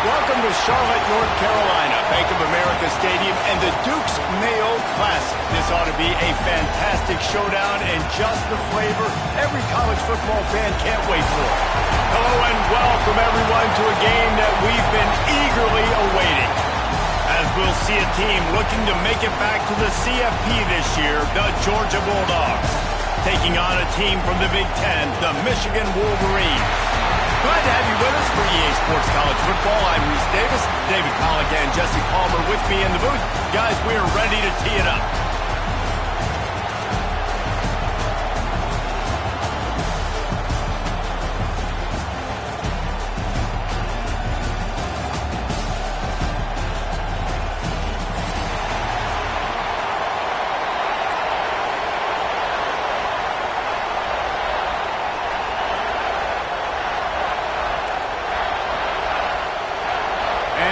Welcome to Charlotte, North Carolina, Bank of America Stadium, and the Duke's Mayo Classic. This ought to be a fantastic showdown and just the flavor every college football fan can't wait for. Hello and welcome, everyone, to a game that we've been eagerly awaiting. As we'll see a team looking to make it back to the CFP this year, the Georgia Bulldogs, taking on a team from the Big Ten, the Michigan Wolverines. Glad to have you with us for EA Sports College Football. I'm Reese Davis, David Pollack, and Jesse Palmer with me in the booth. Guys, we are ready to tee it up.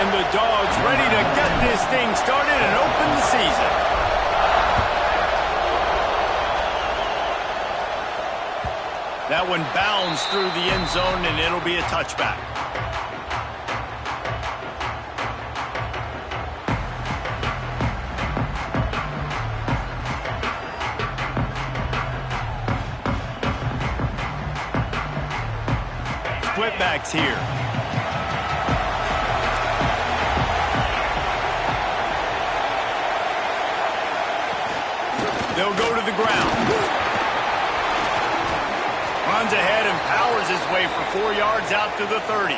The Dogs ready to get this thing started and open the season. That one bounds through the end zone, and it'll be a touchback. Split backs here. They'll go to the ground. Runs ahead and powers his way for 4 yards out to the 30.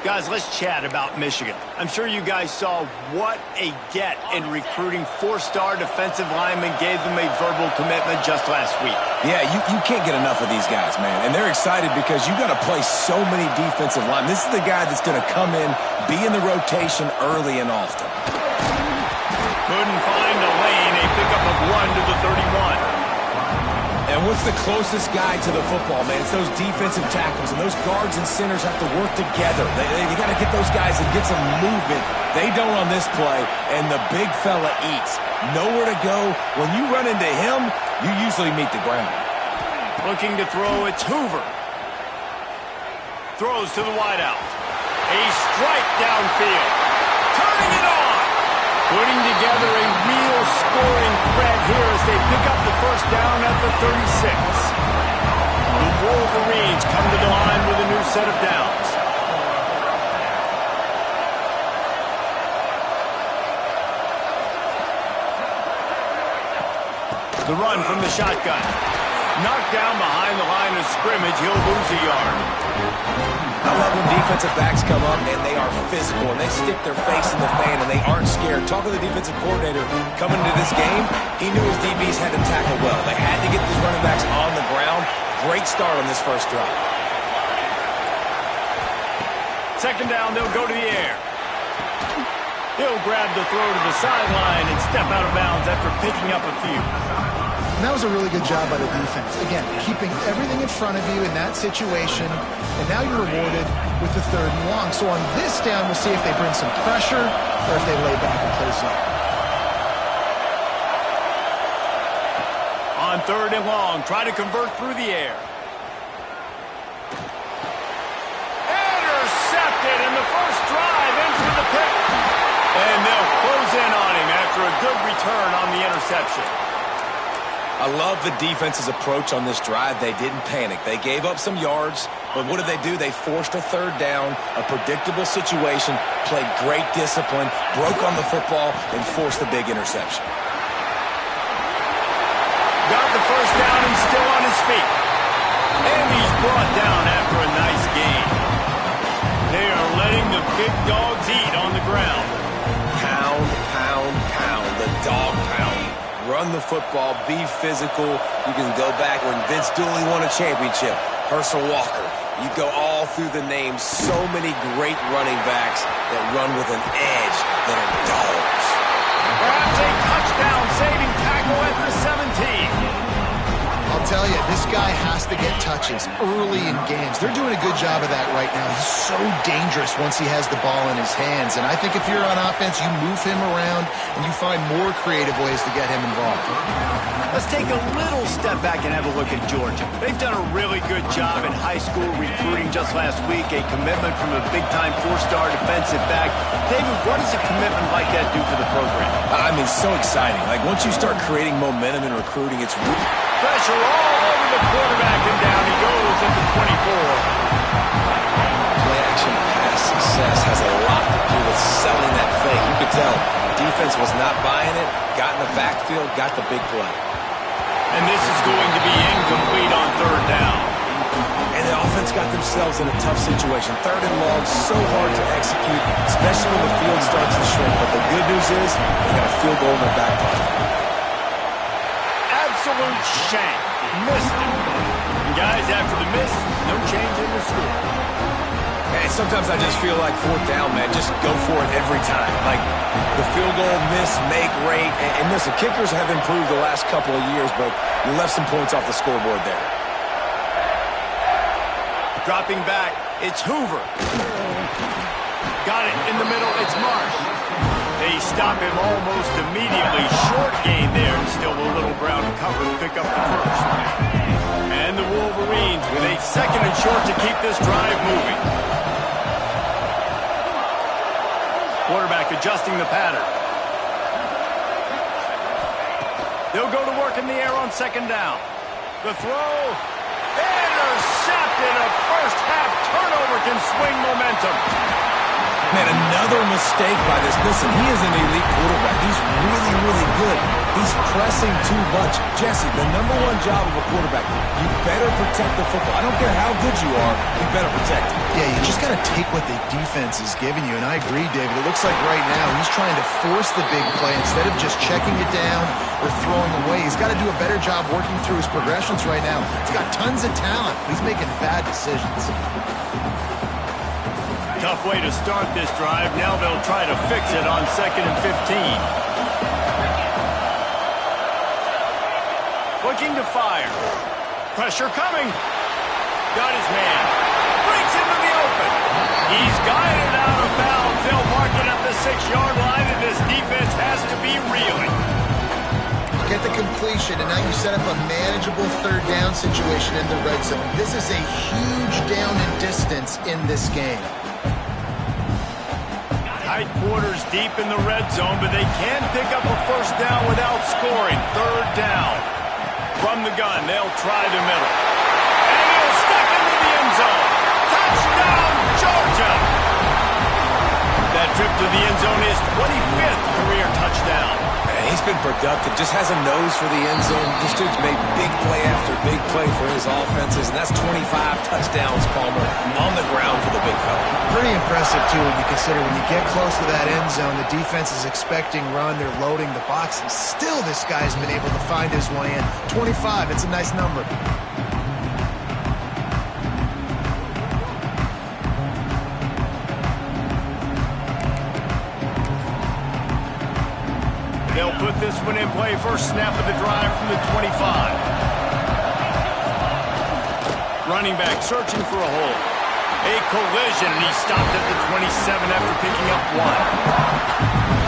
Guys, let's chat about Michigan. I'm sure you guys saw what a get in recruiting four-star defensive linemen gave them a verbal commitment just last week. Yeah, you can't get enough of these guys, man. And they're excited because you got to play so many defensive linemen. This is the guy that's going to come in, be in the rotation early and often. Couldn't find a lane. A pickup of 1 to the 31. And what's the closest guy to the football, man? It's those defensive tackles, and those guards and centers have to work together. They got to get those guys and get some movement. They don't on this play, and the big fella eats. Nowhere to go. When you run into him, you usually meet the ground. Looking to throw, it's Hoover. Throws to the wideout. A strike downfield. Turning it on. Putting together a real scoring threat here as they pick up the first down at the 36. The Wolverines come to the line with a new set of downs. The run from the shotgun. Knocked down behind the line of scrimmage, he'll lose a yard. I love when defensive backs come up and they are physical and they stick their face in the fan and they aren't scared. Talking to the defensive coordinator coming into this game, he knew his DBs had to tackle well. They had to get these running backs on the ground. Great start on this first drive. Second down, they'll go to the air. He'll grab the throw to the sideline and step out of bounds after picking up a few. And that was a really good job by the defense. Again, keeping everything in front of you in that situation, and now you're rewarded with the 3rd and long. So on this down, we'll see if they bring some pressure or if they lay back and play zone. On 3rd and long, try to convert through the air. Intercepted, and the first drive ends with a pick. And they'll close in on him after a good return on the interception. I love the defense's approach on this drive. They didn't panic. They gave up some yards, but what did they do? They forced a 3rd down, a predictable situation, played great discipline, broke on the football, and forced the big interception. Got the first down and still on his feet. And he's brought down after a nice gain. They are letting the big dogs eat on the ground. Pound, pound, pound, the dog pound. Run the football, be physical. You can go back when Vince Dooley won a championship. Herschel Walker. You go all through the names. So many great running backs that run with an edge that are dogs. Perhaps a touchdown saving tackle at the 17. I'll tell you, this guy has to get touches early in games. They're doing a good job of that right now. He's so dangerous once he has the ball in his hands. And I think if you're on offense, you move him around and you find more creative ways to get him involved. Let's take a little step back and have a look at Georgia. They've done a really good job in high school recruiting just last week, a commitment from a big-time four-star defensive back. David, what does a commitment like that do for the program? I mean, so exciting. Like, once you start creating momentum in recruiting, it's pressure all over the quarterback, and down he goes at the 24. Play-action pass success has a lot to do with selling that fake. You could tell defense was not buying it, got in the backfield, got the big play. And this is going to be incomplete on third down. And the offense got themselves in a tough situation. Third and long, so hard to execute, especially when the field starts to shrink. But the good news is they got a field goal in their back pocket. Absolute shank. Missed it. And guys, after the miss, no change in the score. And sometimes I just feel like fourth down, man. Just go for it every time. Like the field goal miss, make rate. And listen, kickers have improved the last couple of years, but you left some points off the scoreboard there. Dropping back, it's Hoover. Got it in the middle, it's Marsh. They stop him almost immediately. Short gain there, and still a little ground to cover to pick up the first. And the Wolverines with a second and short to keep this drive moving. Quarterback adjusting the pattern. They'll go to work in the air on second down. The throw, intercepted. A first-half turnover can swing momentum. Man, another mistake by this. Listen, he is an elite quarterback. He's really, really good. He's pressing too much. Jesse, the number one job of a quarterback, you better protect the football. I don't care how good you are, you better protect it. Yeah, you just got to take what the defense is giving you, and I agree, David. It looks like right now he's trying to force the big play instead of just checking it down or throwing away. He's got to do a better job working through his progressions right now. He's got tons of talent. He's making bad decisions. Tough way to start this drive. Now they'll try to fix it on 2nd and 15. Looking to fire. Pressure coming. Got his man. Breaks into the open. He's guided out of bounds. They'll mark it at the 6-yard line, and this defense has to be reeling. Get the completion, and now you set up a manageable third down situation in the red zone. This is a huge down in distance in this game. Tight quarters deep in the red zone, but they can pick up a first down without scoring. Third down. From the gun, they'll try the middle. And he'll step into the end zone. Touchdown, Georgia! That trip to the end zone is 25th career touchdown. Man, he's been productive, just has a nose for the end zone. This dude's made big play after big play for his offenses, and that's 25 touchdowns, Palmer, on the ground for the big fella. Pretty impressive, too, when you consider when you get close to that end zone, the defense is expecting run, they're loading the box, and still this guy's been able to find his way in. 25, it's a nice number. They'll put this one in play. First snap of the drive from the 25. Running back searching for a hole. A collision, and he stopped at the 27 after picking up one.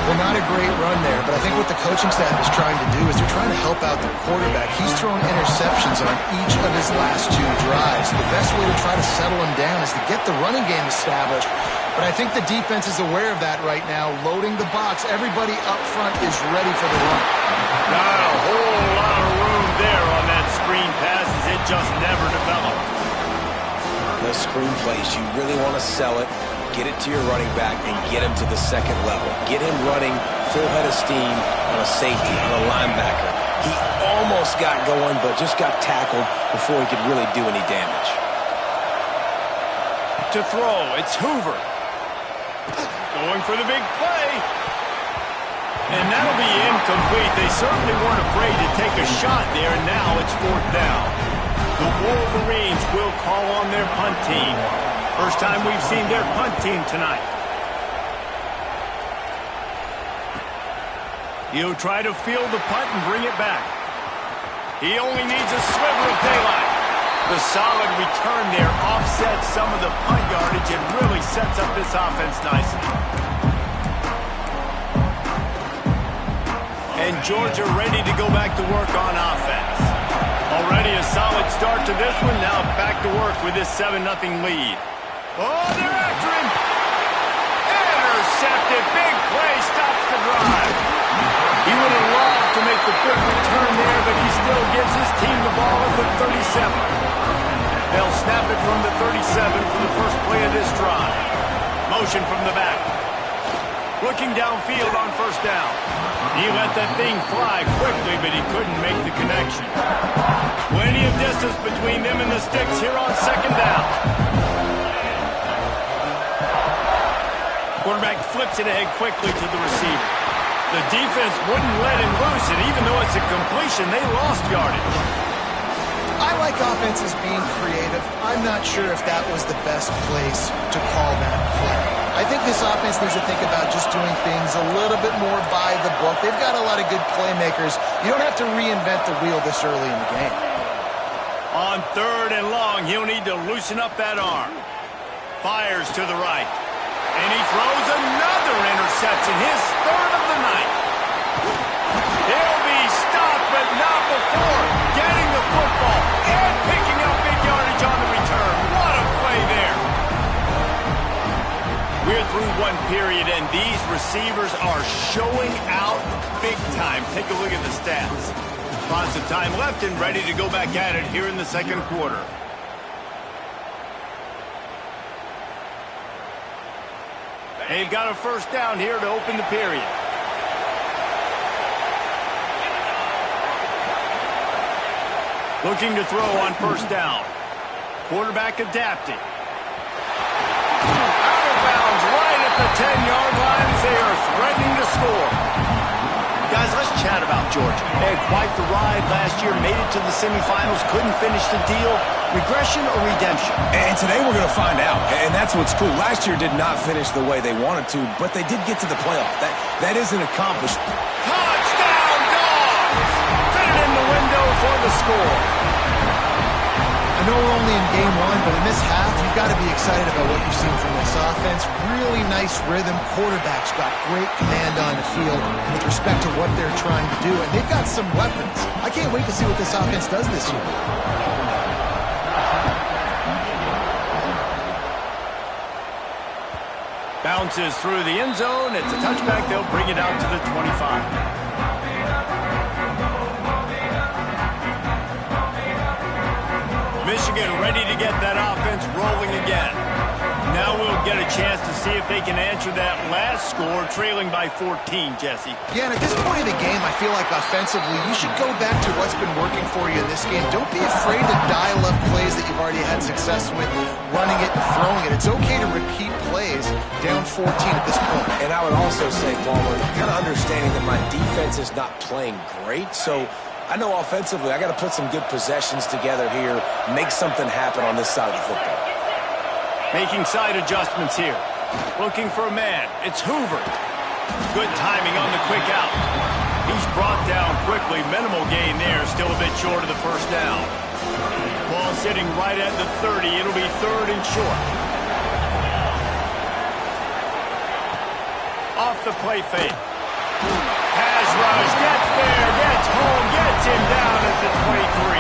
Well, not a great run there, but I think what the coaching staff is trying to do is they're trying to help out their quarterback. He's thrown interceptions on each of his last 2 drives. The best way to try to settle him down is to get the running game established. But I think the defense is aware of that right now, loading the box. Everybody up front is ready for the run. Not a whole lot of room there on that screen pass as it just never developed. Those screen plays, you really want to sell it, get it to your running back, and get him to the second level. Get him running full head of steam on a safety, on a linebacker. He almost got going, but just got tackled before he could really do any damage. To throw, it's Hoover. Going for the big play. And that'll be incomplete. They certainly weren't afraid to take a shot there, and now it's 4th down. The Wolverines will call on their punt team. First time we've seen their punt team tonight. He'll try to field the punt and bring it back. He only needs a sliver of daylight. The solid return there offsets some of the punt yardage and really sets up this offense nicely. And Georgia ready to go back to work on offense. Already a solid start to this one. Now back to work with this 7-0 lead. Oh, they're after him. Intercepted. Big play. Stops the drive. He would have loved to make the quick return there, but he still gives his team the ball at the 37. They'll snap it from the 37 for the first play of this drive. Motion from the back. Looking downfield on first down. He let that thing fly quickly, but he couldn't make the connection. Plenty of distance between them and the sticks here on second down. Quarterback flips it ahead quickly to the receiver. The defense wouldn't let him loose, and even though it's a completion, they lost yardage. I like offenses being creative. I'm not sure if that was the best place to call that play. I think this offense needs to think about just doing things a little bit more by the book. They've got a lot of good playmakers. You don't have to reinvent the wheel this early in the game. On 3rd and long, he'll need to loosen up that arm. Fires to the right. And he throws another interception, his 3rd of the night. He'll be stopped, but not before getting the football and picking up big yardage on the return. What a play there. We're through one period, and these receivers are showing out big time. Take a look at the stats. Lots of time left and ready to go back at it here in the second quarter. They've got a first down here to open the period. Looking to throw on first down. Quarterback adapting. Out of bounds right at the 10-yard line as they are threatening to score. Guys, let's chat about Georgia. They had quite the ride last year, made it to the semifinals, couldn't finish the deal. Regression or redemption? And today we're going to find out. And that's what's cool. Last year did not finish the way they wanted to, but they did get to the playoff. That is an accomplishment. Touchdown, Dogs! Fit it in the window for the score. I know we're only in game one, but in this half, you've got to be excited about what you've seen from this offense. Really nice rhythm. Quarterback's got great command on the field with respect to what they're trying to do, and they've got some weapons. I can't wait to see what this offense does this year. Bounces through the end zone. It's a touchback. They'll bring it out to the 25. Michigan ready to get that offense rolling again. Now we'll get a chance to see if they can answer that last score, trailing by 14, Jesse. Yeah, and at this point in the game, I feel like offensively, you should go back to what's been working for you in this game. Don't be afraid to dial up plays that you've already had success with, running it and throwing it. It's okay to repeat plays down 14 at this point. And I would also say, Palmer, kind of understanding that my defense is not playing great, so I know offensively I got to put some good possessions together here, make something happen on this side of the football. Making side adjustments here. Looking for a man. It's Hoover. Good timing on the quick out. He's brought down quickly. Minimal gain there. Still a bit short of the first down. Ball sitting right at the 30. It'll be 3rd and short. Off the play fake. Pass rush. Gets there. Gets home. Gets him down at the 23.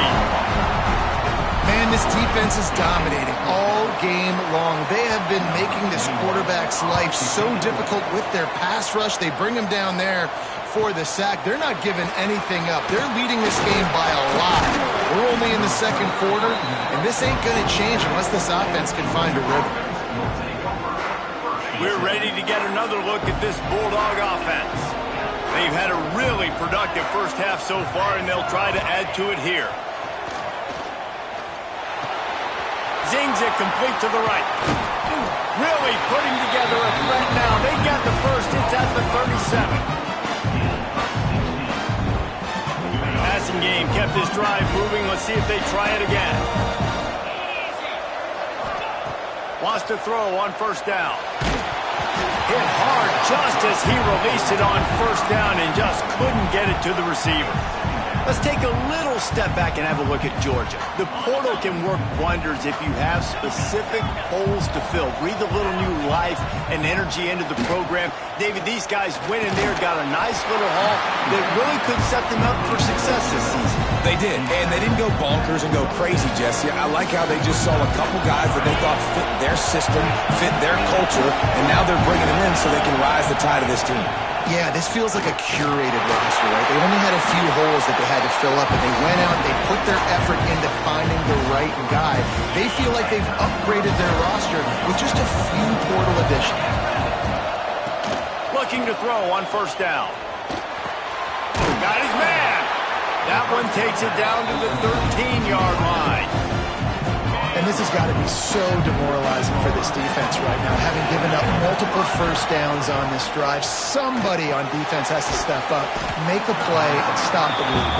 Man, this defense is dominating all game long. They have been making this quarterback's life so difficult with their pass rush. They bring him down there for the sack. They're not giving anything up. They're leading this game by a lot. We're only in the second quarter, and this ain't going to change unless this offense can find a rhythm. We're ready to get another look at this Bulldog offense. They've had a really productive first half so far, and they'll try to add to it here. Zings it complete to the right. Really putting together a threat now. They got the first. It's at the 37. Passing game kept this drive moving. Let's see if they try it again. Wants to throw on first down. Hit hard just as he released it on first down and just couldn't get it to the receiver. Let's take a little step back and have a look at Georgia. The portal can work wonders if you have specific holes to fill. Breathe a little new life and energy into the program. David, these guys went in there, got a nice little haul that really could set them up for success this season. They did, and they didn't go bonkers and go crazy, Jesse. I like how they just saw a couple guys that they thought fit their system, fit their culture, and now they're bringing them in so they can rise the tide of this team. Yeah, this feels like a curated roster, right? They only had a few holes that they had to fill up, and they went out and they put their effort into finding the right guy. They feel like they've upgraded their roster with just a few portal additions. Looking to throw on first down. Got his man. That one takes it down to the 13-yard line. And this has got to be so demoralizing for this defense right now. Having given up multiple first downs on this drive, somebody on defense has to step up, make a play, and stop the lead.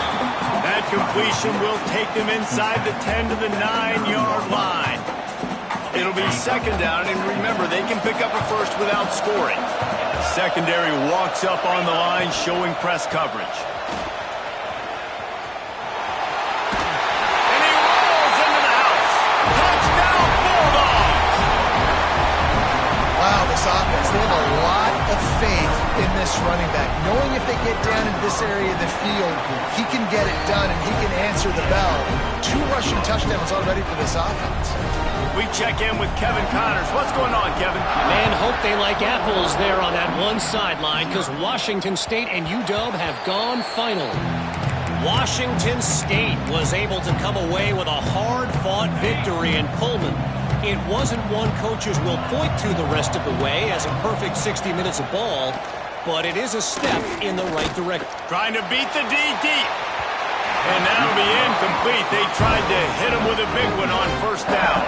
That completion will take them inside the 10 to the 9-yard line. It'll be second down, and remember, they can pick up a first without scoring. Secondary walks up on the line, showing press coverage. Offense. They have a lot of faith in this running back, knowing if they get down into this area of the field, he can get it done and he can answer the bell. 2 rushing touchdowns already for this offense. We check in with Kevin Connors. What's going on, Kevin? Man, hope they like apples there on that one sideline, because Washington State and UW have gone final. Washington State was able to come away with a hard-fought victory in Pullman. It wasn't one coaches will point to the rest of the way as a perfect 60 minutes of ball, but it is a step in the right direction. Trying to beat the D deep. And that'll be incomplete. They tried to hit him with a big one on first down.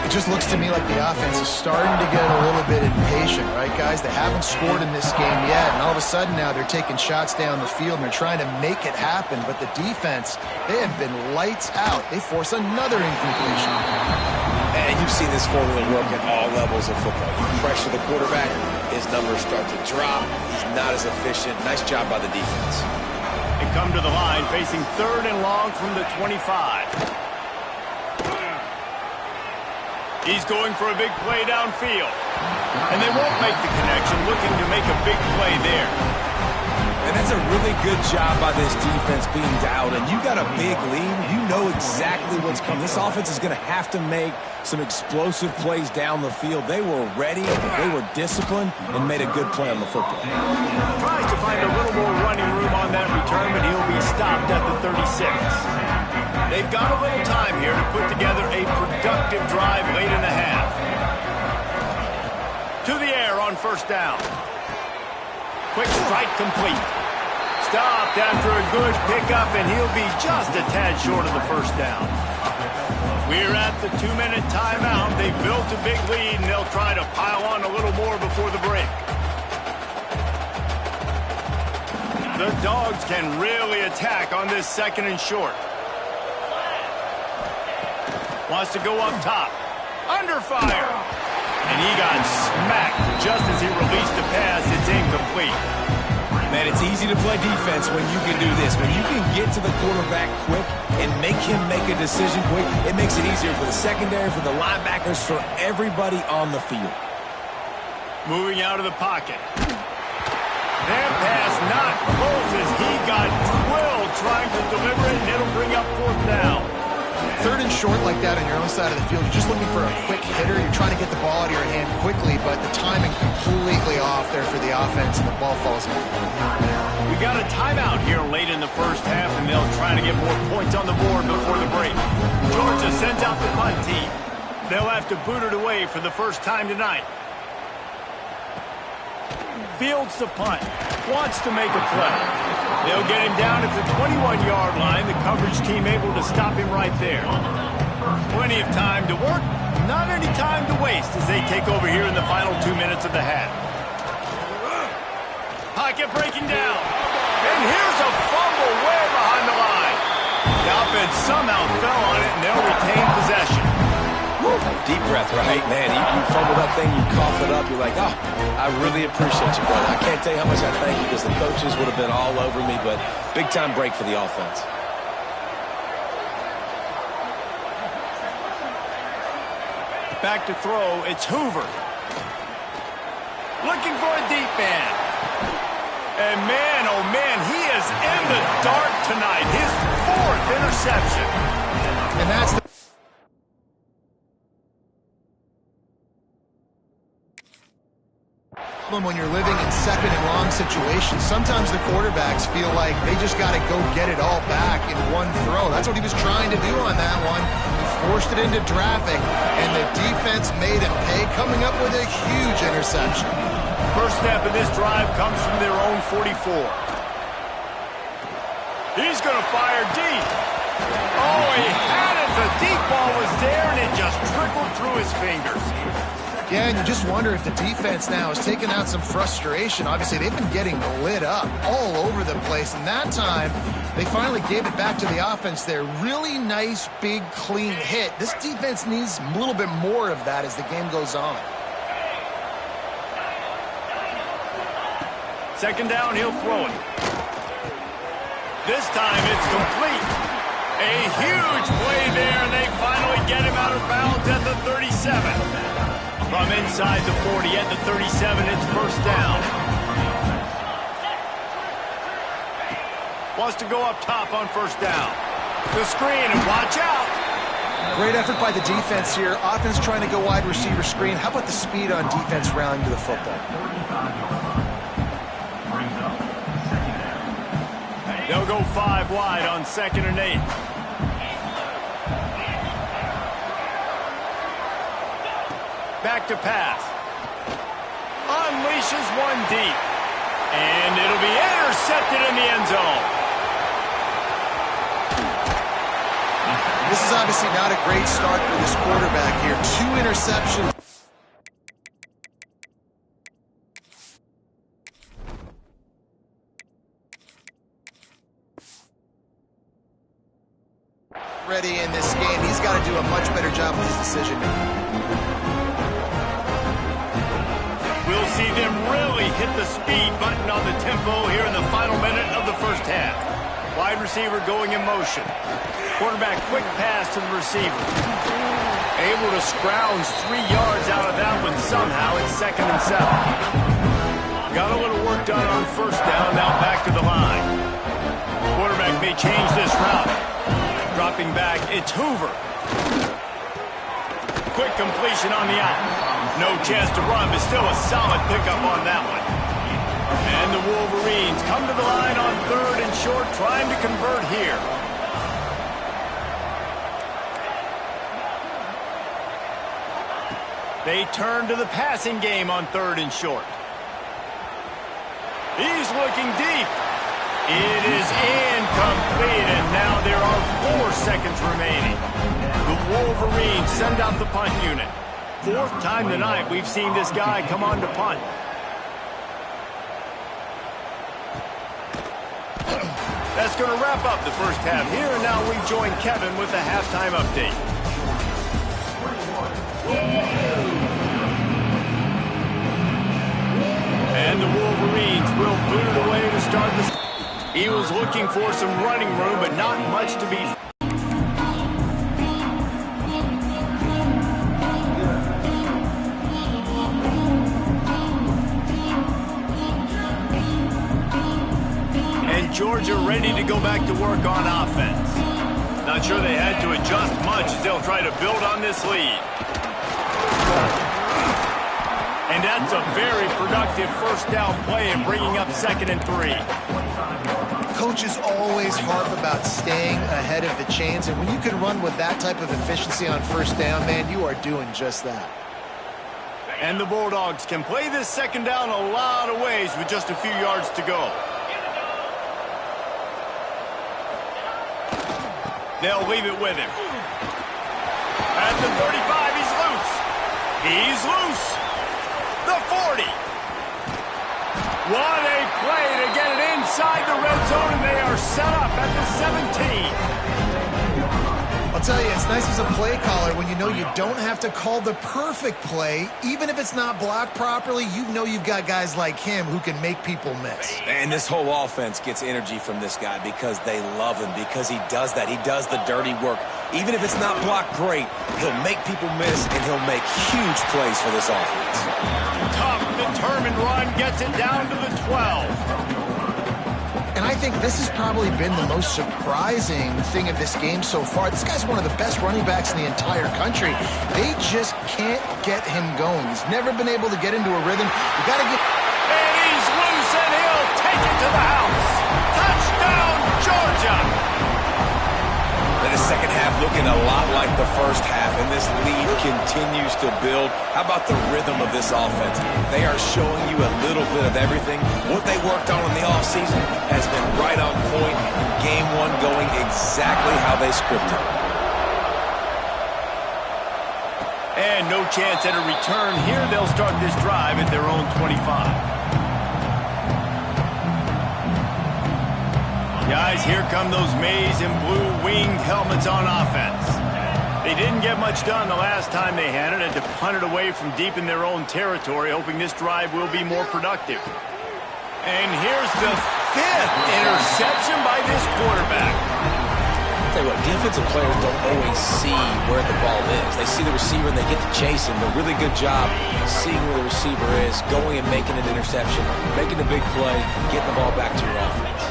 It just looks to me like the offense is starting to get a little bit impatient, right, guys? They haven't scored in this game yet, and all of a sudden now they're taking shots down the field and they're trying to make it happen, but the defense, they have been lights out. They force another incompletion. And you've seen this formula work at all levels of football. You pressure the quarterback, his numbers start to drop. He's not as efficient. Nice job by the defense. They come to the line facing 3rd and long from the 25. He's going for a big play downfield. And they won't make the connection, looking to make a big play there. And that's a really good job by this defense being dialed in. You got a big lead. You know exactly what's coming. This offense is going to have to make some explosive plays down the field. They were ready, they were disciplined, and made a good play on the football. Tries to find a little more running room on that return, but he'll be stopped at the 36. They've got a little time here to put together a productive drive late in the half. To the air on first down. Quick strike complete. Stopped after a good pickup, and he'll be just a tad short of the first down. We're at the 2-minute timeout. They've built a big lead, and they'll try to pile on a little more before the break. The Dogs can really attack on this 2nd and short. Wants to go up top. Under fire. And he got smacked just as he released the pass. It's incomplete. Man, it's easy to play defense when you can do this. When you can get to the quarterback quick and make him make a decision quick, it makes it easier for the secondary, for the linebackers, for everybody on the field. Moving out of the pocket. That pass not close as he got drilled trying to deliver it, and it'll bring up 4th down. 3rd and short like that on your own side of the field, you're just looking for a quick hitter. You're trying to get the ball out of your hand quickly, but the timing completely off there for the offense, and the ball falls in. We got a timeout here late in the first half, and they'll try to get more points on the board before the break. Georgia sends out the punt team. They'll have to boot it away for the first time tonight. Fields the punt. Wants to make a play. They'll get him down at the 21-yard line. The coverage team able to stop him right there. Plenty of time to work. Not any time to waste as they take over here in the final 2 minutes of the half. Pocket breaking down. And here's a fumble way behind the line. The offense somehow fell on it, and they'll retain possession. Deep breath, right? Man, you fumble that thing, you cough it up, you're like, oh, I really appreciate you, brother. I can't tell you how much I thank you because the coaches would have been all over me, but big-time break for the offense. Back to throw, it's Hoover. Looking for a deep man. And man, oh man, he is in the dark tonight. His 4th interception. And that's the when you're living in second and long situations. Sometimes the quarterbacks feel like they just got to go get it all back in one throw. That's what he was trying to do on that one. He forced it into traffic, and the defense made him pay, coming up with a huge interception. First step in this drive comes from their own 44. He's going to fire deep. Oh, he had it. The deep ball was there, and it just trickled through his fingers. Yeah, and you just wonder if the defense now has taken out some frustration. Obviously, they've been getting lit up all over the place, and that time, they finally gave it back to the offense there. Really nice, big, clean hit. This defense needs a little bit more of that as the game goes on. Second down, he'll throw it. This time, it's complete. A huge play there, and they finally get him out of bounds at the 37. From inside the 40 at the 37, it's first down. Wants to go up top on first down. The screen, and watch out. Great effort by the defense here. Offense trying to go wide receiver screen. How about the speed on defense rallying to the football? They'll go 5 wide on 2nd and 8. Back to pass. Unleashes one deep. And it'll be intercepted in the end zone. This is obviously not a great start for this quarterback here. 2 interceptions. Ready in this game. He's got to do a much better job with his decision-making. We'll see them really hit the speed button on the tempo here in the final minute of the first half. Wide receiver going in motion. Quarterback quick pass to the receiver. Able to scrounge 3 yards out of that one somehow. It's 2nd and 7. Got a little work done on first down. Now back to the line. Quarterback may change this route. Dropping back, it's Hoover. Quick completion on the out. No chance to run, but still a solid pickup on that one. And the Wolverines come to the line on 3rd and short, trying to convert here. They turn to the passing game on 3rd and short. He's looking deep. It is incomplete, and now there are 4 seconds remaining. The Wolverines send out the punt unit. 4th time tonight we've seen this guy come on to punt. That's going to wrap up the first half here, and now we join Kevin with the halftime update. And the Wolverines will boot it away to start this. He was looking for some running room, but not much to be. And Georgia ready to go back to work on offense. Not sure they had to adjust much as they'll try to build on this lead. And that's a very productive first down play and bringing up 2nd and 3. Coaches always harp about staying ahead of the chains, and when you can run with that type of efficiency on first down, man, you are doing just that. And the Bulldogs can play this 2nd down a lot of ways with just a few yards to go. They'll leave it with him. At the 35, he's loose. He's loose. The 40. What a play to get it inside the red zone, and they are set up at the 17. I'll tell you, it's nice as a play caller when you know you don't have to call the perfect play. Even if it's not blocked properly, you know you've got guys like him who can make people miss. And this whole offense gets energy from this guy because they love him, because he does that. He does the dirty work. Even if it's not blocked great, he'll make people miss, and he'll make huge plays for this offense. Tough, determined run gets it down to the 12. And I think this has probably been the most surprising thing of this game so far. This guy's one of the best running backs in the entire country. They just can't get him going. He's never been able to get into a rhythm. You got to get... And he's loose, and he'll take it to the house. Touchdown, Georgia! And the second half looking a lot like the first half, and this lead continues to build. How about the rhythm of this offense? They are showing you a little bit of everything. What they worked on in the offseason has been right on point. Game one going exactly how they scripted it. And no chance at a return here. They'll start this drive at their own 25. Guys, here come those maize and blue winged helmets on offense. They didn't get much done the last time they had it, and to punt it away from deep in their own territory, hoping this drive will be more productive. And here's the 5th interception by this quarterback. I'll tell you what, defensive players don't always see where the ball is. They see the receiver and they get to chase him. A really good job seeing where the receiver is, going and making an interception, making a big play, getting the ball back to your offense.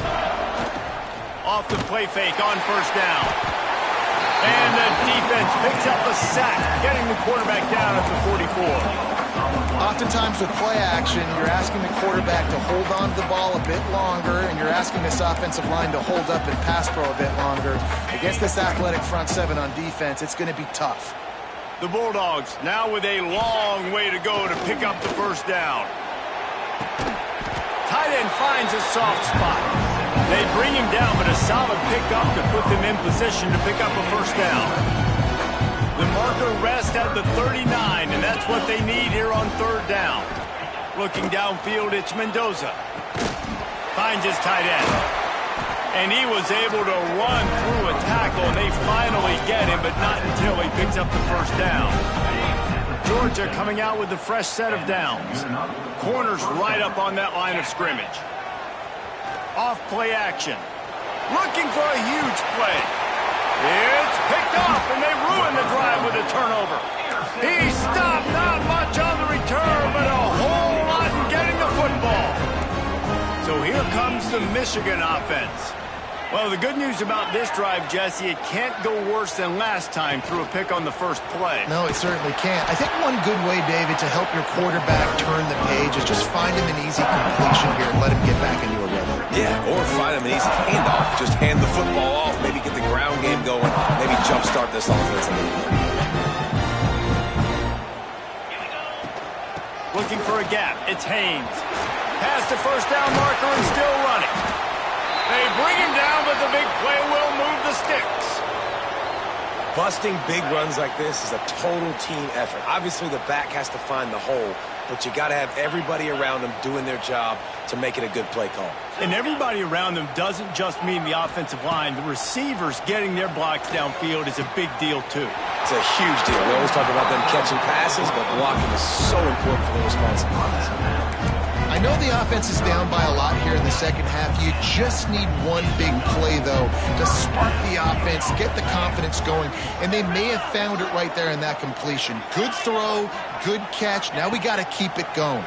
Off the play fake on first down. And the defense picks up a sack, getting the quarterback down at the 44. Oftentimes with play action, you're asking the quarterback to hold on to the ball a bit longer, and you're asking this offensive line to hold up and pass pro a bit longer. Against this athletic front seven on defense, it's going to be tough. The Bulldogs now with a long way to go to pick up the first down. Tight end finds a soft spot. They bring him down, but a solid pickup to put them in position to pick up a first down. The marker rests at the 39, and that's what they need here on third down. Looking downfield, it's Mendoza. Finds his tight end. And he was able to run through a tackle, and they finally get him, but not until he picks up the first down. Georgia coming out with a fresh set of downs. Corners right up on that line of scrimmage. Off play action. Looking for a huge play. It's picked off, and they ruin the drive with a turnover. He stopped, not much on the return, but a whole lot in getting the football. So here comes the Michigan offense. Well, the good news about this drive, Jesse, it can't go worse than last time through a pick on the first play. No, it certainly can't. I think one good way, David, to help your quarterback turn the page is just find him an easy completion here and let him get back into a rhythm. Yeah, or find him an easy handoff. Just hand the football off, maybe get the ground game going, maybe jumpstart this offense a little bit. Looking for a gap. It's Haynes. Past the first down marker and still running. They bring him down, but the big play will move the sticks. Busting big runs like this is a total team effort. Obviously, the back has to find the hole, but you got to have everybody around them doing their job to make it a good play call. And everybody around them doesn't just mean the offensive line. The receivers getting their blocks downfield is a big deal, too. It's a huge deal. We always talk about them catching passes, but blocking is so important for the responsibilities. I know the offense is down by a lot here in the second half. You just need one big play, though, to spark the offense, get the confidence going, and they may have found it right there in that completion. Good throw, good catch. Now we got to keep it going.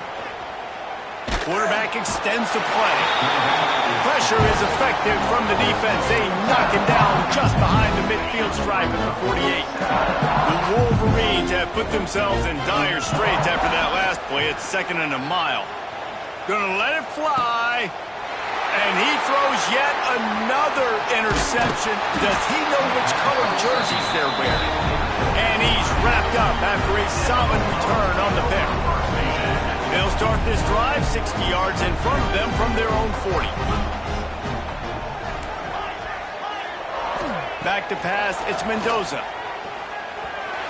Quarterback extends the play. Pressure is effective from the defense. They knock him down just behind the midfield stripe at the 48. The Wolverines have put themselves in dire straits after that last play. It's 2nd and a mile. Gonna let it fly. And he throws yet another interception. Does he know which color jerseys they're wearing? And he's wrapped up after a solid return on the pick. They'll start this drive 60 yards in front of them from their own 40. Back to pass, it's Mendoza.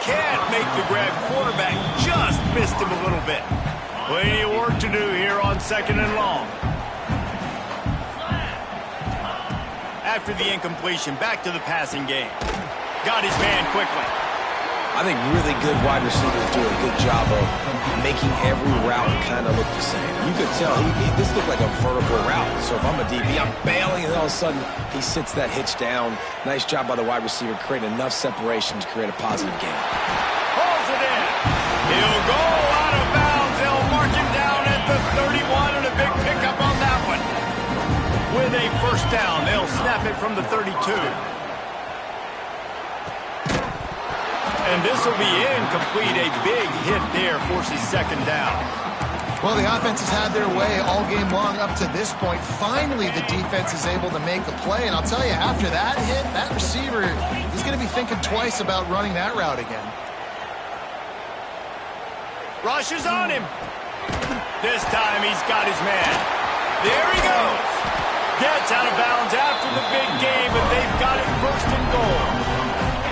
Can't make the grab. Quarterback just missed him a little bit. Plenty of work to do here on 2nd and long. After the incompletion, back to the passing game. got his man quickly. I think really good wide receivers do a good job of making every route kind of look the same. You could tell this looked like a vertical route. So if I'm a DB, I'm bailing, and all of a sudden he sits that hitch down. Nice job by the wide receiver, creating enough separation to create a positive gain. Pulls it in. He'll go out of bounds. They'll mark him down at the 31, and a big pickup on that one. With a first down, they'll snap it from the 32. And this will be incomplete. A big hit there forces second down. Well, the offense has had their way all game long up to this point. Finally, the defense is able to make a play. And I'll tell you, after that hit, that receiver is going to be thinking twice about running that route again. Rush is on him. This time he's got his man. There he goes. Gets out of bounds after the big game, but they've got it first and goal.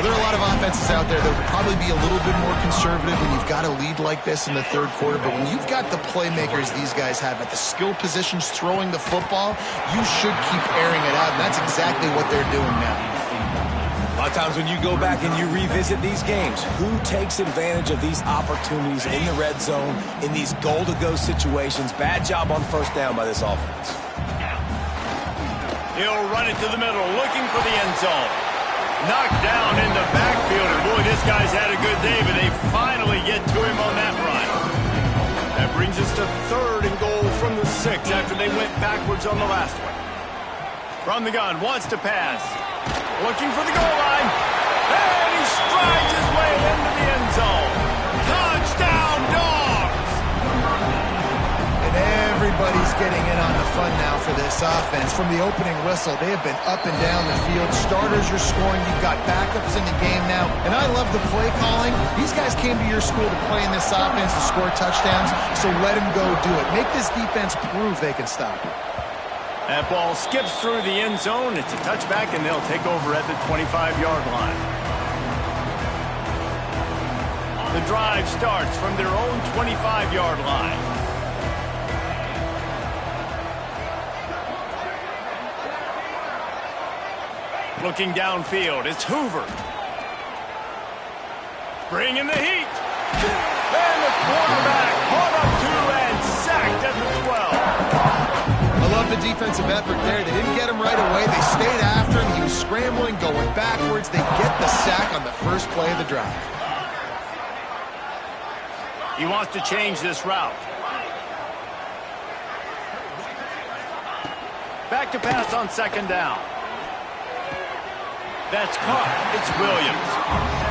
Well, there are a lot of offenses out there that would probably be a little bit more conservative when you've got a lead like this in the third quarter. But when you've got the playmakers these guys have at the skill positions throwing the football, you should keep airing it out. And that's exactly what they're doing now. A lot of times when you go back and you revisit these games, who takes advantage of these opportunities in the red zone, in these goal-to-go situations? Bad job on first down by this offense. He'll run it to the middle, looking for the end zone. Knocked down in the backfield, and boy, this guy's had a good day, but they finally get to him on that run. That brings us to third and goal from the 6 after they went backwards on the last one. From the gun, wants to pass. Looking for the goal line. And he strides his way into the end zone. Touchdown, Dogs! And everybody's getting in on the fun now for this offense. From the opening whistle, they have been up and down the field. Starters are scoring. You've got backups in the game now. And I love the play calling. These guys came to your school to play in this offense to score touchdowns, so let them go do it. Make this defense prove they can stop it. That ball skips through the end zone. It's a touchback, and they'll take over at the 25-yard line. The drive starts from their own 25-yard line. Looking downfield, it's Hoover. Bringing the heat. And the quarterback caught up to and sacked at the 12. I love the defensive effort there. They didn't get him right away. They stayed after him. He was scrambling, going backwards. They get the sack on the first play of the drive. He wants to change this route. Back to pass on second down. That's caught. It's Williams.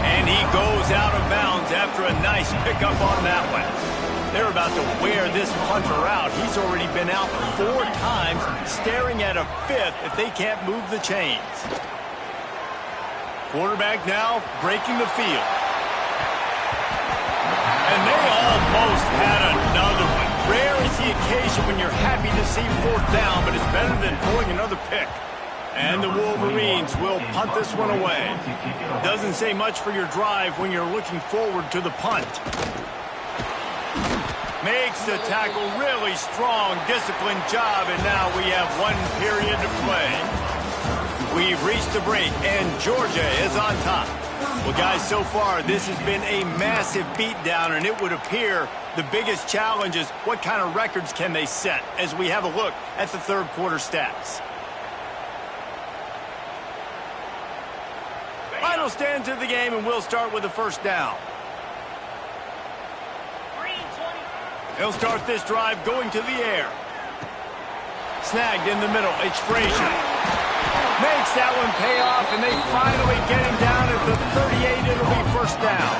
And he goes out of bounds after a nice pickup on that one. They're about to wear this punter out. He's already been out 4 times, staring at a 5th if they can't move the chains. Quarterback now breaking the field. And they almost had another one. Rare is the occasion when you're happy to see 4th down, but it's better than pulling another pick. And the Wolverines will punt this one away. Doesn't say much for your drive when you're looking forward to the punt. Makes the tackle really strong, disciplined job, and now we have 1 period to play. We've reached the break, and Georgia is on top. Well, guys, so far this has been a massive beatdown, and it would appear the biggest challenge is what kind of records can they set as we have a look at the third quarter stats. Final stands of the game, and we'll start with the first down. He'll start this drive going to the air. Snagged in the middle. It's Frazier. Makes that one pay off, and they finally get him down at the 38. It'll be first down.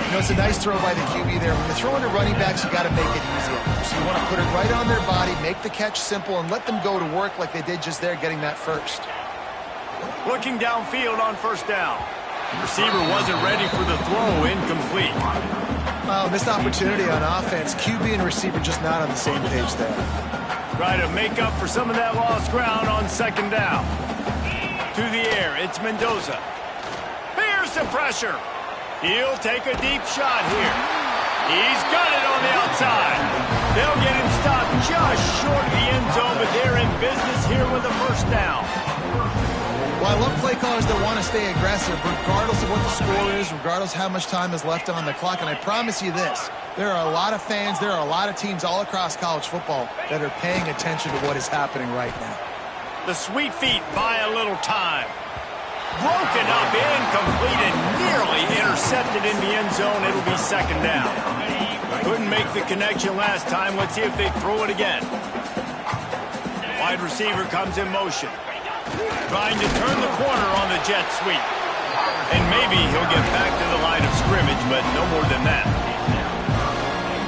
You know, it's a nice throw by the QB there. When you're throwing to running backs, you got to make it easy on them. So you want to put it right on their body, make the catch simple, and let them go to work like they did just there, getting that first. Looking downfield on first down. Receiver wasn't ready for the throw. Incomplete. Well, missed opportunity on offense. QB and receiver just not on the same page there. Try to make up for some of that lost ground on second down. To the air, it's Mendoza. Here's the pressure. He'll take a deep shot here. He's got it on the outside. They'll get him stopped just short of the end zone, but they're in business here with a first down. Well, I love play callers that want to stay aggressive regardless of what the score is, regardless of how much time is left on the clock. And I promise you this, there are a lot of fans, there are a lot of teams all across college football that are paying attention to what is happening right now. The sweet feet buy a little time. Broken up, incomplete, and nearly intercepted in the end zone. It'll be second down. Couldn't make the connection last time. Let's see if they throw it again. Wide receiver comes in motion. Trying to turn the corner on the jet sweep. And maybe he'll get back to the line of scrimmage, but no more than that.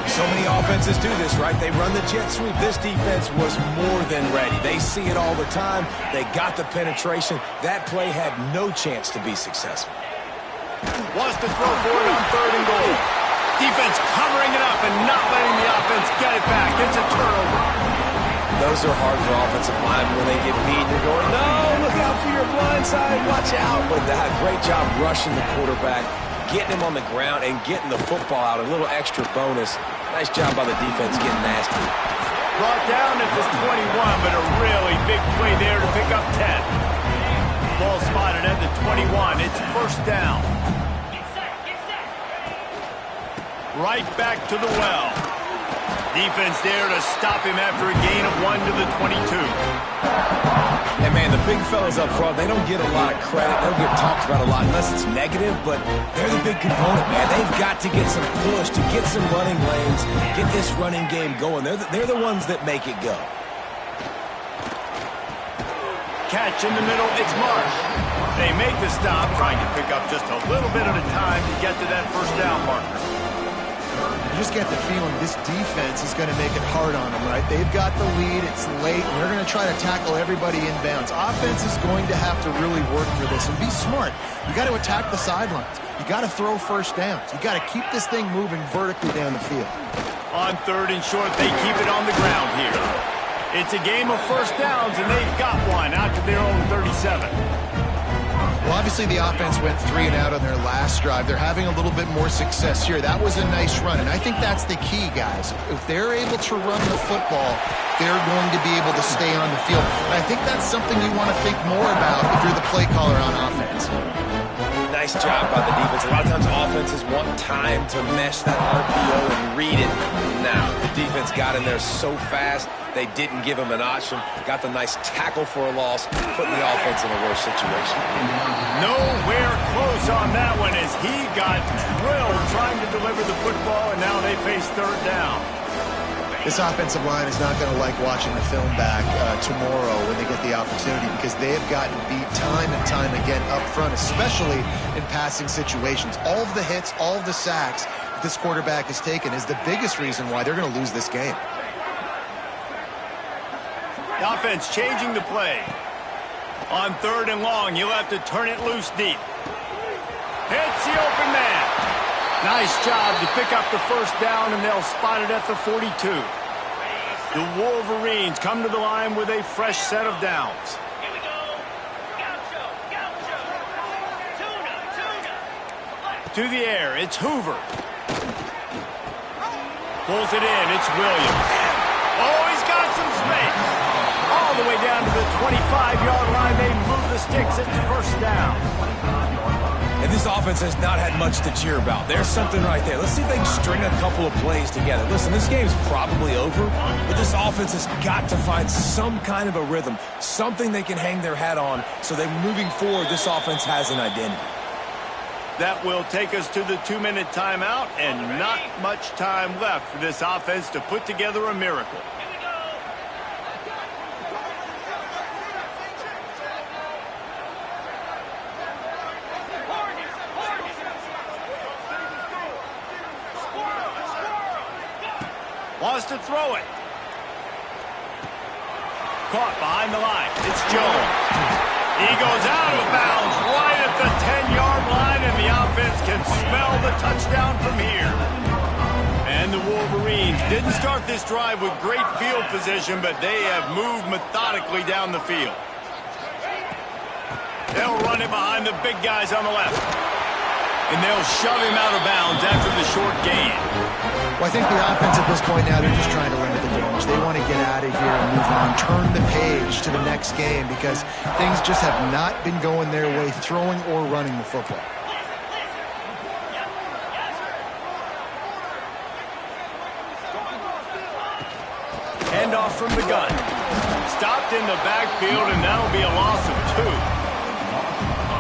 So many offenses do this, right? They run the jet sweep. This defense was more than ready. They see it all the time. They got the penetration. That play had no chance to be successful. Wants to throw for it on 3rd and goal. Defense covering it up and not letting the offense get it back. It's a turnover. Those are hard for offensive linemen when they get beat. You're going, no, look out for your blind side. Watch out. But that great job rushing the quarterback, getting him on the ground, and getting the football out. A little extra bonus. Nice job by the defense getting nasty. Brought down at the 21, but a really big play there to pick up 10. Ball spotted at the 21. It's first down. Right back to the well. Defense there to stop him after a gain of 1 to the 22. And, man, the big fellas up front, they don't get a lot of credit. They don't get talked about a lot unless it's negative, but they're the big component, man. They've got to get some push, to get some running lanes, get this running game going. They're the ones that make it go. Catch in the middle, it's Marsh. They make the stop, trying to pick up just a little bit at a time to get to that first down marker. You just get the feeling this defense is going to make it hard on them, right? They've got the lead, it's late, and they're going to try to tackle everybody inbounds. Offense is going to have to really work for this and be smart. You got to attack the sidelines. You got to throw first downs. You got to keep this thing moving vertically down the field. On 3rd and short, they keep it on the ground here. It's a game of first downs, and they've got one out to their own 37. Well, obviously the offense went 3 and out on their last drive. They're having a little bit more success here. That was a nice run, and I think that's the key, guys. If they're able to run the football, they're going to be able to stay on the field. And I think that's something you want to think more about if you're the play caller on offense. Nice job by the defense. A lot of times offenses want time to mesh that RPO and read it. Now, the defense got in there so fast, they didn't give him an option. Got the nice tackle for a loss, putting the offense in a worse situation. Nowhere close on that one as he got drilled trying to deliver the football, and now they face 3rd down. This offensive line is not going to like watching the film back tomorrow when they get the opportunity because they have gotten beat time and time again up front, especially in passing situations. All of the hits, all of the sacks that this quarterback has taken is the biggest reason why they're going to lose this game. The offense changing the play. On 3rd and long, you'll have to turn it loose deep. Hits the open man. Nice job to pick up the first down, and they'll spot it at the 42. The Wolverines come to the line with a fresh set of downs. Here we go. Gaucho. Tuna. To the air, it's Hoover. Pulls it in, it's Williams. Oh, he's got some space. All the way down to the 25-yard line. They move the sticks at the first down. And this offense has not had much to cheer about. There's something right there. Let's see if they can string a couple of plays together. Listen, this game's probably over, but this offense has got to find some kind of a rhythm, something they can hang their hat on so that moving forward, this offense has an identity. That will take us to the 2-minute timeout, and not much time left for this offense to put together a miracle. Wants to throw it. Caught behind the line. It's Jones. He goes out of bounds right at the 10-yard line, and the offense can smell the touchdown from here. And the Wolverines didn't start this drive with great field position, but they have moved methodically down the field. They'll run it behind the big guys on the left. And they'll shove him out of bounds after the short gain. Well, I think the offense at this point now, they're just trying to limit the damage. They want to get out of here and move on, turn the page to the next game because things just have not been going their way, throwing or running the football. Handoff from the gun. Stopped in the backfield, and that'll be a loss of 2.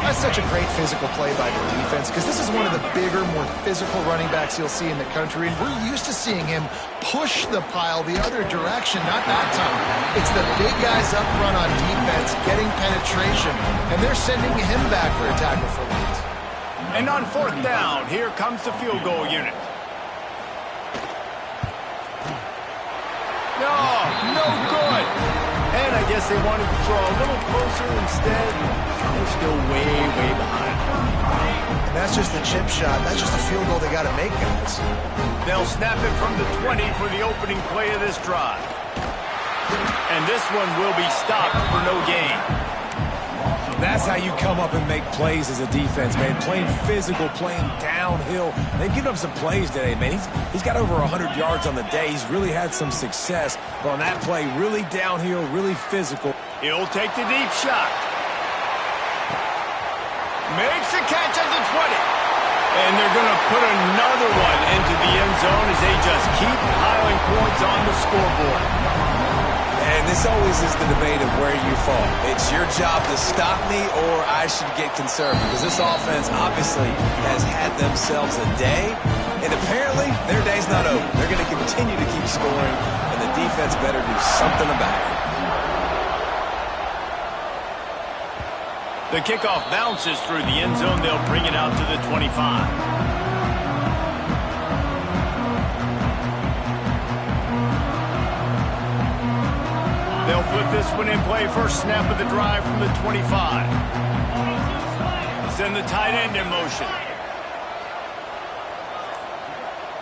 That's such a great physical play by the defense because this is one of the bigger, more physical running backs you'll see in the country, and we're used to seeing him push the pile the other direction, not that time. It's the big guys up front on defense getting penetration, and they're sending him back for a tackle for loss. And on 4th down, here comes the field goal unit. No good. And I guess they wanted to throw a little closer instead. They're still way behind. That's just a chip shot. That's just a field goal they got to make, guys. They'll snap it from the 20 for the opening play of this drive. And this one will be stopped for no gain. That's how you come up and make plays as a defense, man. Playing physical, playing downhill. They've given up some plays today, man. He's got over 100 yards on the day. He's really had some success. But on that play, really downhill, really physical. He'll take the deep shot. Makes the catch at the 20. And they're going to put another one into the end zone as they just keep piling points on the scoreboard. And this always is the debate of where you fall. It's your job to stop me or I should get conservative because this offense obviously has had themselves a day, and apparently their day's not over. They're going to continue to keep scoring, and the defense better do something about it. The kickoff bounces through the end zone. They'll bring it out to the 25. They'll put this one in play. First snap of the drive from the 25. Send the tight end in motion.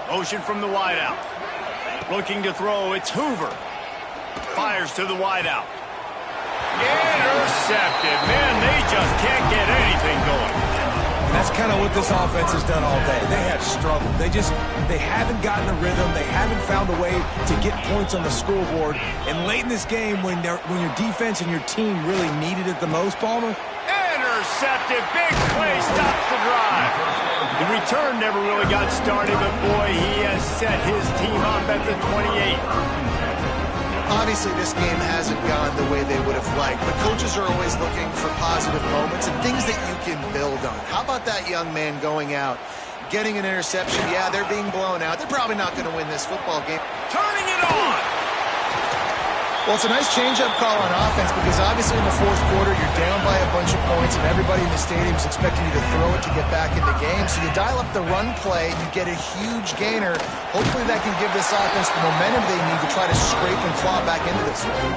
Motion from the wideout. Looking to throw. It's Hoover. Fires to the wideout. Intercepted. Man, they just can't get anything going. That's kind of what this offense has done all day. They have struggled. They haven't gotten a rhythm. They haven't found a way to get points on the scoreboard. And late in this game, when your defense and your team really needed it the most, Palmer. Intercepted. Big play stops the drive. The return never really got started, but boy, he has set his team up at the 28. Obviously, this game hasn't gone the way they would have liked, but coaches are always looking for positive moments and things that you can build on. How about that young man going out, getting an interception? Yeah, they're being blown out. They're probably not going to win this football game. Turning it on! Well, it's a nice change-up call on offense because obviously in the 4th quarter, you're down by a bunch of points and everybody in the stadium is expecting you to throw it to get back in the game. So you dial up the run play, you get a huge gainer. Hopefully that can give this offense the momentum they need to try to scrape and claw back into this one.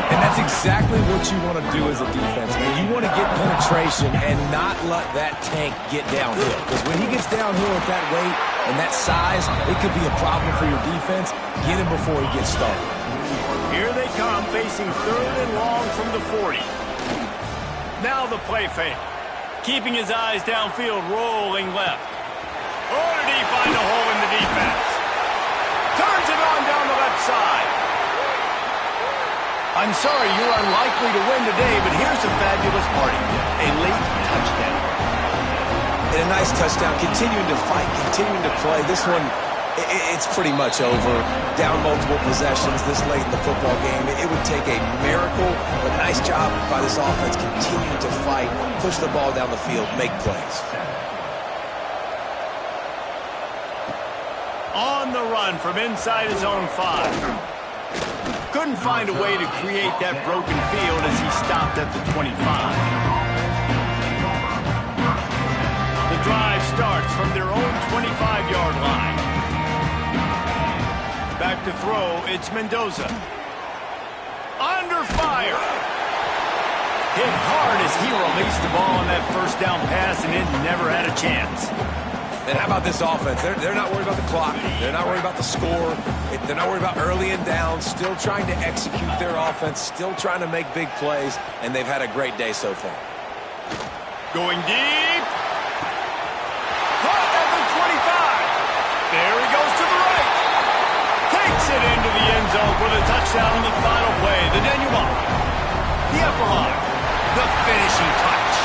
And that's exactly what you want to do as a defense, man. You want to get penetration and not let that tank get downhill. Because when he gets downhill at that weight and that size, it could be a problem for your defense. Get him before he gets started. Here they come, facing 3rd and long from the 40. Now the play fake. Keeping his eyes downfield, rolling left. Oh, did he find a hole in the defense? Turns it on down the left side. I'm sorry, you're unlikely to win today, but here's a fabulous party. A late touchdown. And a nice touchdown, continuing to fight, continuing to play. This one, it's pretty much over. Down multiple possessions this late in the football game. It would take a miracle, but nice job by this offense continuing to fight, push the ball down the field, make plays. On the run from inside his own 5. Couldn't find a way to create that broken field as he stopped at the 25. The drive starts from their own 25-yard line. Back to throw, it's Mendoza. Under fire. Hit hard as he released the ball on that first down pass, and it never had a chance. And how about this offense? They're not worried about the clock. They're not worried about the score. They're not worried about early and down. Still trying to execute their offense. Still trying to make big plays, and they've had a great day so far. Going deep. Caught at the 25. There he goes to the right. it into the end zone for the touchdown on the final play. The denouement. The epilogue. The finishing touch.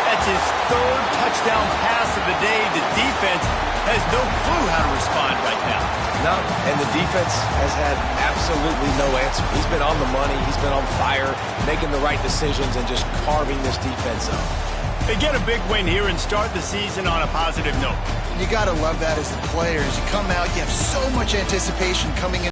That's his third touchdown pass of the day. The defense has no clue how to respond right now. No, and the defense has had absolutely no answer. He's been on the money. He's been on fire, making the right decisions and just carving this defense up. They get a big win here and start the season on a positive note. You got to love that as the players. You come out, you have so much anticipation coming in.